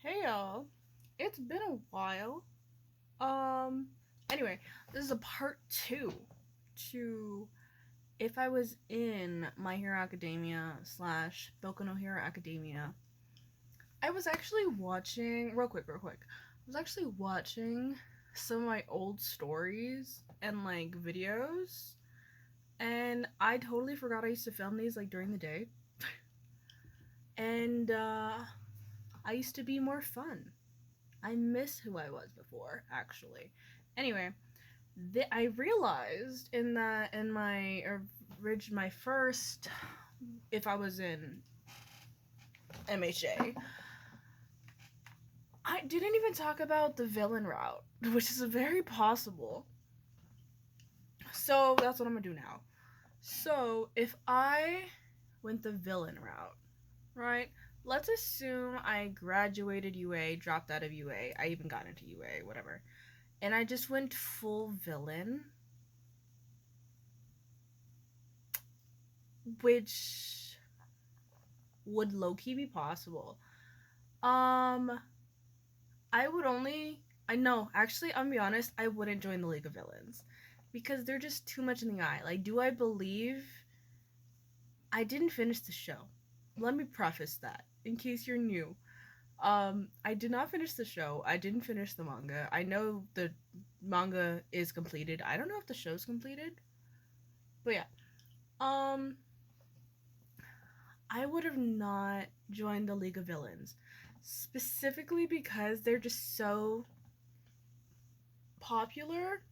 Hey y'all, it's been a while. Um, anyway, this is a part two to if I was in My Hero Academia slash Boku no Hero Academia. I was actually watching, real quick. I was actually watching some of my old stories and like videos, and I totally forgot I used to film these like during the day. And I used to be more fun. I miss who I was before, actually. Anyway, I realized in my my first, if I was in MHA, I didn't even talk about the villain route, which is very possible. So that's what I'm gonna do now. So if I went the villain route, right? Let's assume I graduated UA, dropped out of UA, I even got into UA, whatever. And I just went full villain, which would low-key be possible. Um, I would only. I know. Actually, I'm gonna be honest. I wouldn't join the League of Villains because they're just too much in the eye. Like, do I believe? I didn't finish the show. Let me preface that in case you're new. I did not finish the show. I didn't finish the manga. I know the manga is completed. I don't know if the show's completed, but yeah. Um, I would have not joined the League of Villains specifically because they're just so popular,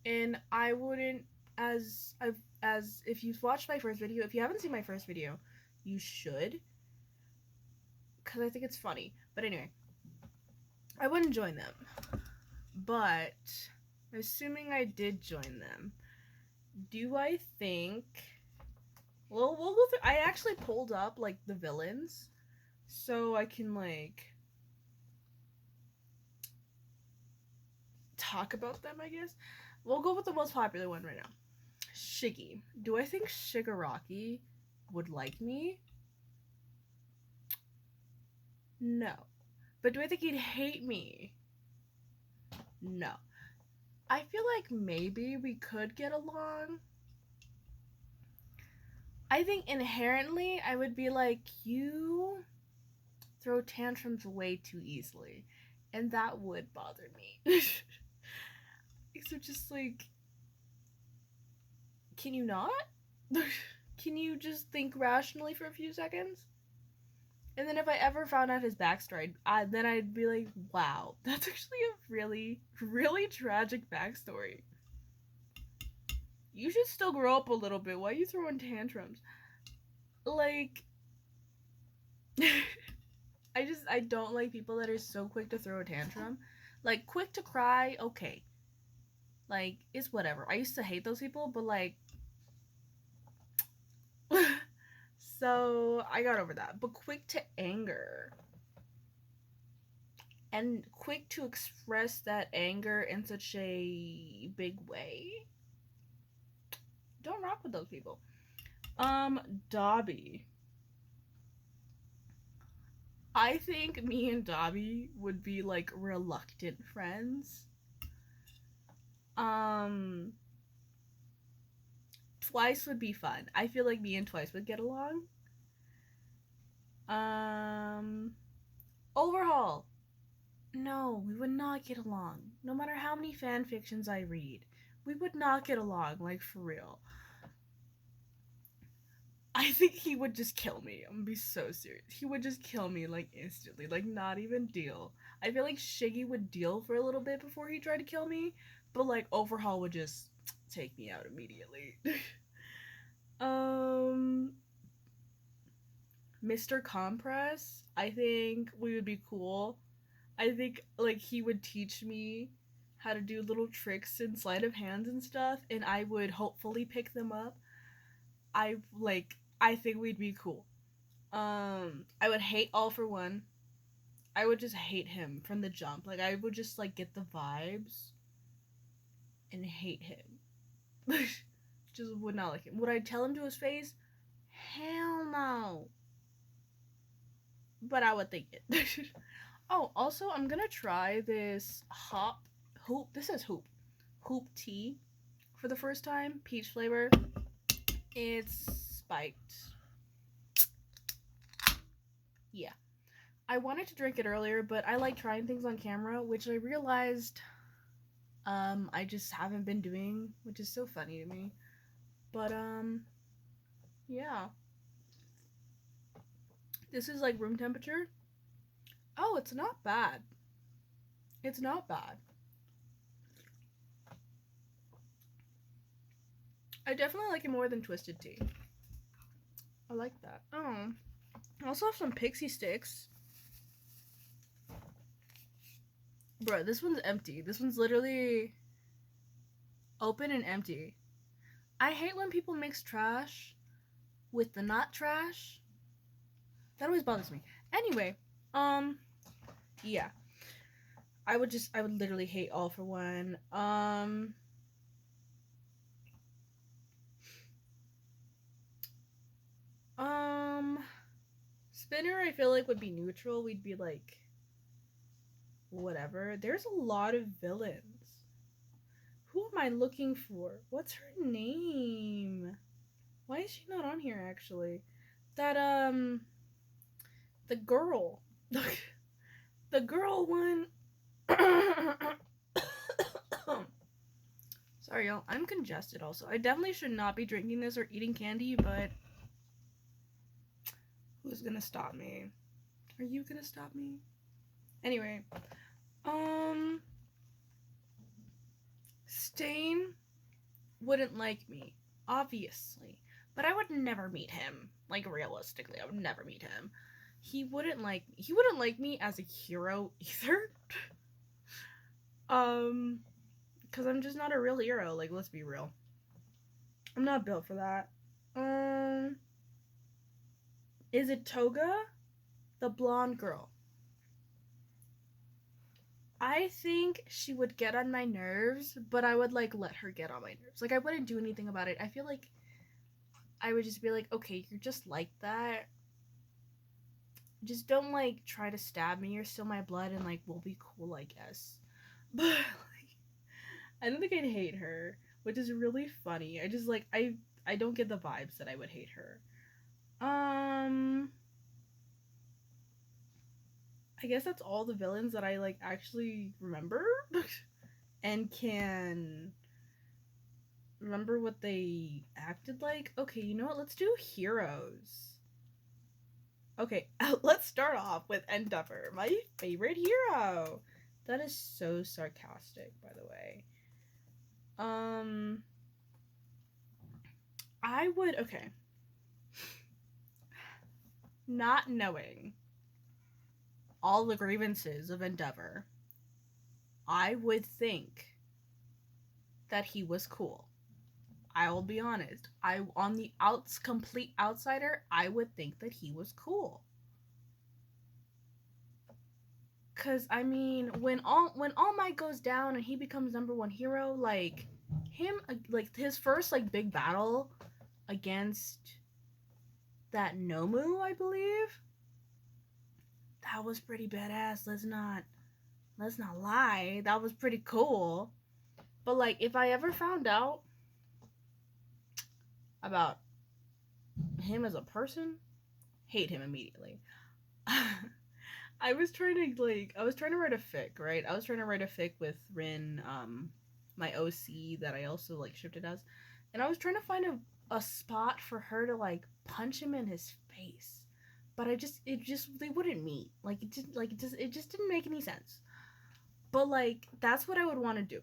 and I wouldn't, as if you've watched my first video, if you haven't seen my first video, you should, because I think it's funny. But anyway, I wouldn't join them. But assuming I did join them, do I think, well, we'll go through. I actually pulled up like the villains so I can like talk about them, I guess. We'll go with the most popular one right now. Shiggy. Do I think Shigaraki would like me? No. But do I think he'd hate me? No. I feel like maybe we could get along. I think inherently I would be like, you throw tantrums way too easily. And that would bother me. So just like, can you not? Can you just think rationally for a few seconds? And then if I ever found out his backstory, then I'd be like, wow, that's actually a really, really tragic backstory. You should still grow up a little bit. Why are you throwing tantrums? Like, I don't like people that are so quick to throw a tantrum. Like, quick to cry, okay. Like, it's whatever. I used to hate those people, but like, so I got over that. But quick to anger and quick to express that anger in such a big way, don't rock with those people. Dobby. I think me and Dobby would be like reluctant friends. Um, Twice would be fun. I feel like me and Twice would get along. Um, Overhaul. No, we would not get along. No matter how many fan fictions I read, we would not get along, like for real. I think he would just kill me. I'm gonna be so serious. He would just kill me like instantly, like not even deal. I feel like Shiggy would deal for a little bit before he tried to kill me, but like Overhaul would just take me out immediately. um Mr. Compress, I think we would be cool. I think like he would teach me how to do little tricks in sleight of hands and stuff, and I would hopefully pick them up. I think we'd be cool. I would hate All for One. I would just hate him from the jump. Like I would just like get the vibes and hate him. Just would not like him. Would I tell him to his face? Hell no. but I would think it. Oh, also, I'm gonna try this hoop. This is hoop tea for the first time. Peach flavor. It's spiked. Yeah, I wanted to drink it earlier, but I like trying things on camera, which I realized I just haven't been doing, which is so funny to me. But yeah, this is like room temperature. Oh, it's not bad. It's not bad. I definitely like it more than twisted tea. I like that. Oh, I also have some pixie sticks. Bro, this one's empty. This one's literally open and empty. I hate when people mix trash with the not trash. That always bothers me. Anyway, yeah. I would literally hate All for One. Spinner I feel like would be neutral. We'd be like whatever. There's a lot of villains. Who am I looking for? What's her name? Why is she not on here actually? That the girl. The girl one. Sorry, y'all. I'm congested also. I definitely should not be drinking this or eating candy, but who's gonna stop me? Are you gonna stop me? Anyway, Stain wouldn't like me, obviously, but I would never meet him. Like, realistically, I would never meet him. He wouldn't like me as a hero either. Because I'm just not a real hero. Like, let's be real. I'm not built for that. Is it Toga? The blonde girl. I think she would get on my nerves, but I would, like, let her get on my nerves. Like, I wouldn't do anything about it. I feel like I would just be like, okay, you're just like that. Just don't, like, try to stab me or steal my blood, and, like, we'll be cool, I guess. But, like, I don't think I'd hate her, which is really funny. I just, like, I don't get the vibes that I would hate her. I guess that's all the villains that I, like, actually remember and can remember what they acted like. Okay, you know what? Let's do heroes. Okay, let's start off with Endeavor, my favorite hero. That is so sarcastic, by the way. I would, okay. Not knowing all the grievances of Endeavor, I would think that he was cool. I will be honest. On the complete outsider, I would think that he was cool. Cause I mean, when All Might goes down and he becomes #1 hero, like him, like his first like big battle against that Nomu, I believe, that was pretty badass. Let's not lie. That was pretty cool. But like, if I ever found out about him as a person, hate him immediately. I was trying to write a fic, right? I was trying to write a fic with Rin, my OC that I also like shifted as, and I was trying to find a spot for her to like punch him in his face, but they wouldn't meet. Like it just didn't make any sense. But like that's what I would want to do.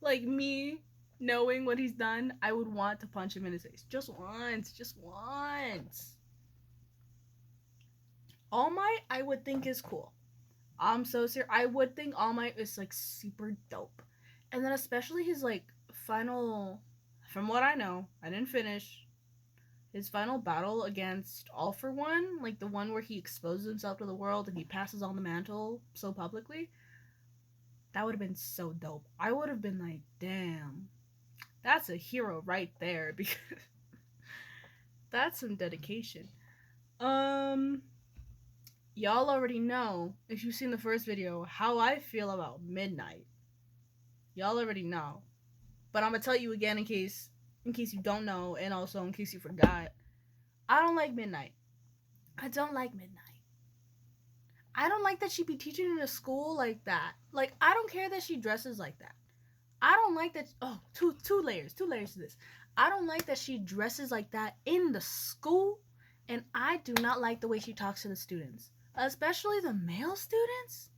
Like me knowing what he's done, I would want to punch him in his face just once, just once. All Might, I would think is cool. I'm so serious. I would think All Might is like super dope, and then especially his like final. From what I know, I didn't finish his final battle against All for One, like the one where he exposes himself to the world and he passes on the mantle so publicly. That would have been so dope. I would have been like, damn, that's a hero right there because that's some dedication. Y'all already know, if you've seen the first video, how I feel about Midnight. Y'all already know. But I'm gonna tell you again in case you don't know, and also in case you forgot. I don't like Midnight. I don't like Midnight. I don't like that she be teaching in a school like that. Like, I don't care that she dresses like that. I don't like that. Oh, two layers to this. I don't like that she dresses like that in the school, and I do not like the way she talks to the students, especially the male students.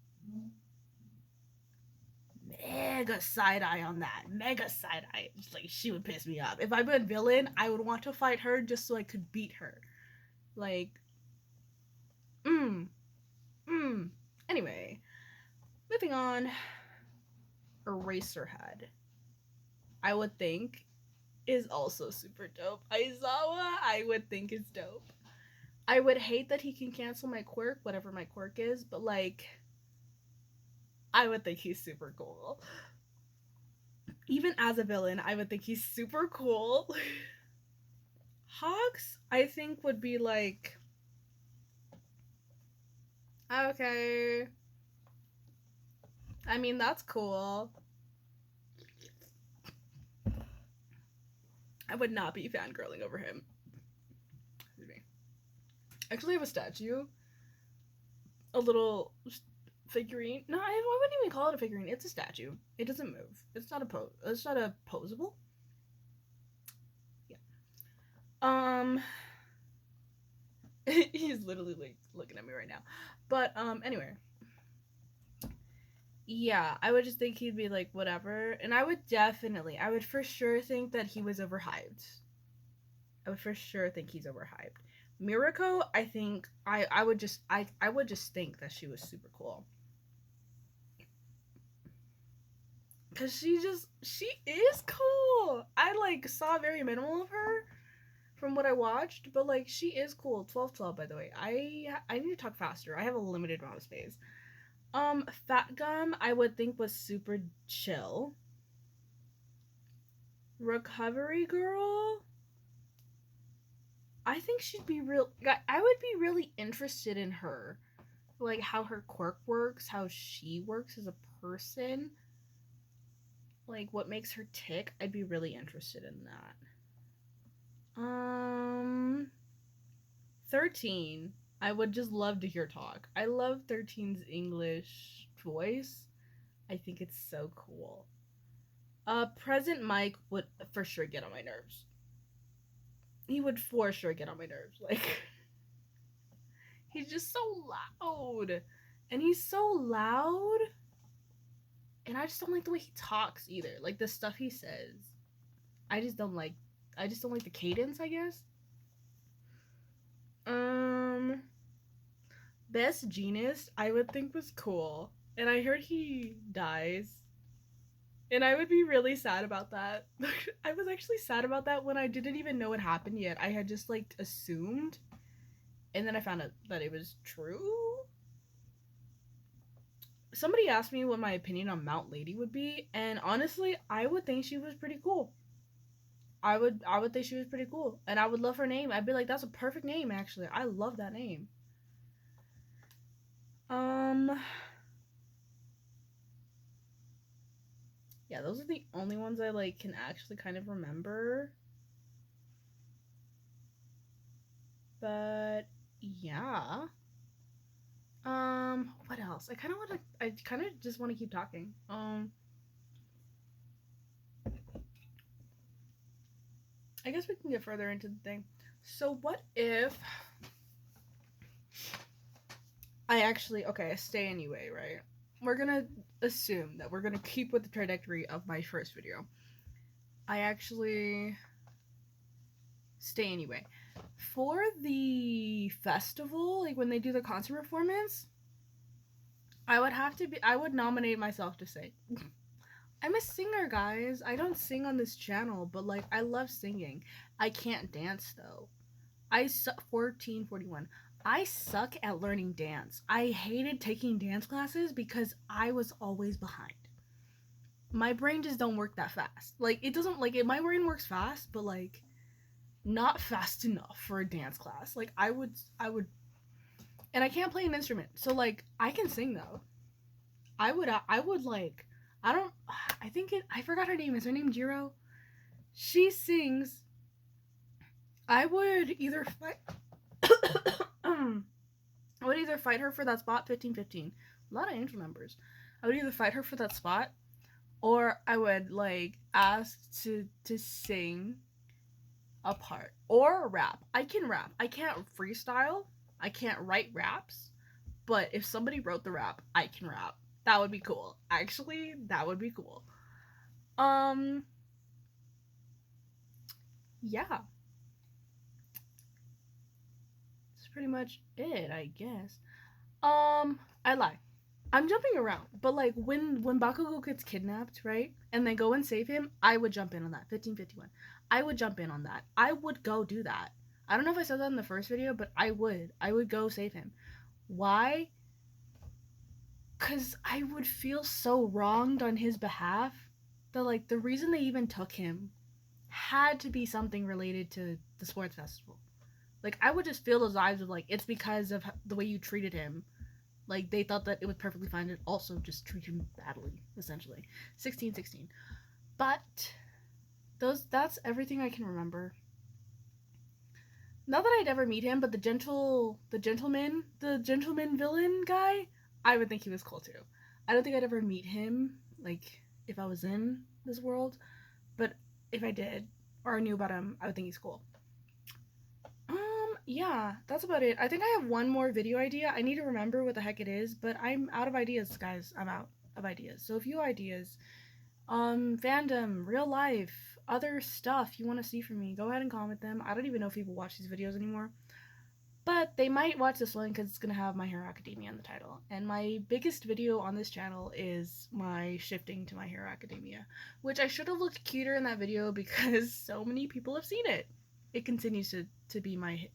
Mega side eye on that. Mega side eye. It's like, she would piss me off. If I'm a villain, I would want to fight her just so I could beat her. Like, mm, mm. Anyway, moving on. Eraserhead, I would think, is also super dope. Aizawa, I would think is dope. I would hate that he can cancel my quirk, whatever my quirk is, but like, I would think he's super cool. Even as a villain, I would think he's super cool. Hawks, I think, would be like, okay. I mean, that's cool. I would not be fangirling over him. Excuse me. Actually, I have a statue. A little figurine. No, I wouldn't even call it a figurine. It's a statue. It doesn't move. It's not a It's not a posable. Yeah. He's literally like looking at me right now. But anyway. Yeah, I would just think he'd be like whatever, and I would for sure think that he was overhyped. I would for sure think he's overhyped. Mirako, I think I would just think that she was super cool. Cause she is cool. I like saw very minimal of her from what I watched, but like she is cool. 12 by the way. I need to talk faster. I have a limited amount of space. Fat Gum I would think was super chill. Recovery Girl, I think she'd be real. I would be really interested in her, like how her quirk works, how she works as a person, like what makes her tick. I'd be really interested in that. 13. I would just love to hear talk. I love 13's English voice. I think it's so cool. Present Mike would for sure get on my nerves. He would for sure get on my nerves. Like, he's just so loud. And he's so loud. And I just don't like the way he talks either. Like the stuff he says. I just don't like the cadence, I guess. Best Genist I would think was cool. And I heard he dies. And I would be really sad about that. I was actually sad about that when I didn't even know what happened yet. I had just like assumed. And then I found out that it was true. Somebody asked me what my opinion on Mount Lady would be, and honestly, I would think she was pretty cool. I would think she was pretty cool, and I would love her name. I'd be like, that's a perfect name, actually. I love that name. Yeah, those are the only ones I like can actually kind of remember. But yeah. What else? I kind of just want to keep talking. I guess we can get further into the thing. So what if I stay anyway, right? We're gonna assume that we're gonna keep with the trajectory of my first video. I actually stay anyway. For the festival, like when they do the concert performance, I would nominate myself to sing. I'm a singer, guys. I don't sing on this channel, but like I love singing. I can't dance though. 1441. I suck at learning dance. I hated taking dance classes because I was always behind. My brain just don't work that fast. Like it doesn't like it, my brain works fast, but like not fast enough for a dance class. Like I would And I can't play an instrument. So like I can sing though. I would like I forgot her name. Is her name Jiro? She sings. I would either fight I would either fight her for that spot 15-15. A lot of angel numbers. I would either fight her for that spot or I would like ask to sing a part or rap. I can rap. I can't freestyle. I can't write raps, but if somebody wrote the rap, I can rap. That would be cool. Actually, that would be cool. Yeah. That's pretty much it, I guess. I lie. I'm jumping around, but like when Bakugo gets kidnapped, right? And they go and save him, I would jump in on that. 1551. I would jump in on that. I would go do that. I don't know if I said that in the first video, but I would. I would go save him. Why? Cuz I would feel so wronged on his behalf that like the reason they even took him had to be something related to the sports festival. Like I would just feel those vibes of like it's because of the way you treated him. Like they thought that it was perfectly fine to also just treat him badly, essentially. 16-16. But that's everything I can remember. Not that I'd ever meet him, but the gentleman villain guy, I would think he was cool too. I don't think I'd ever meet him, like if I was in this world, but if I did or I knew about him, I would think he's cool. Yeah, that's about it. I think I have one more video idea. I need to remember what the heck it is, but I'm out of ideas, guys. I'm out of ideas. So if you have ideas, fandom, real life, other stuff you want to see from me, go ahead and comment them. I don't even know if people watch these videos anymore. But they might watch this one because it's going to have My Hero Academia in the title. And my biggest video on this channel is my shifting to My Hero Academia, which I should have looked cuter in that video because so many people have seen it. It continues to be my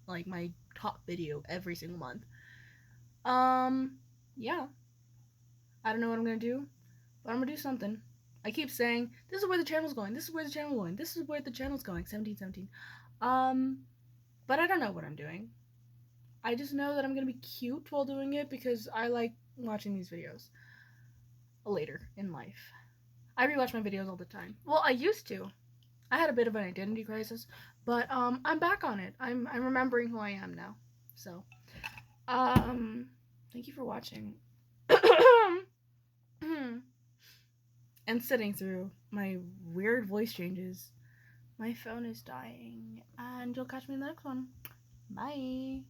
top video every single month. Yeah. I don't know what I'm gonna do, but I'm gonna do something. I keep saying, this is where the channel's going, this is where the channel's going, this is where the channel's going, 17-17. But I don't know what I'm doing. I just know that I'm gonna be cute while doing it because I like watching these videos later in life. I rewatch my videos all the time. Well, I used to. I had a bit of an identity crisis, but I'm back on it. I'm remembering who I am now. So, thank you for watching. And sitting through my weird voice changes. My phone is dying, and you'll catch me in the next one. Bye.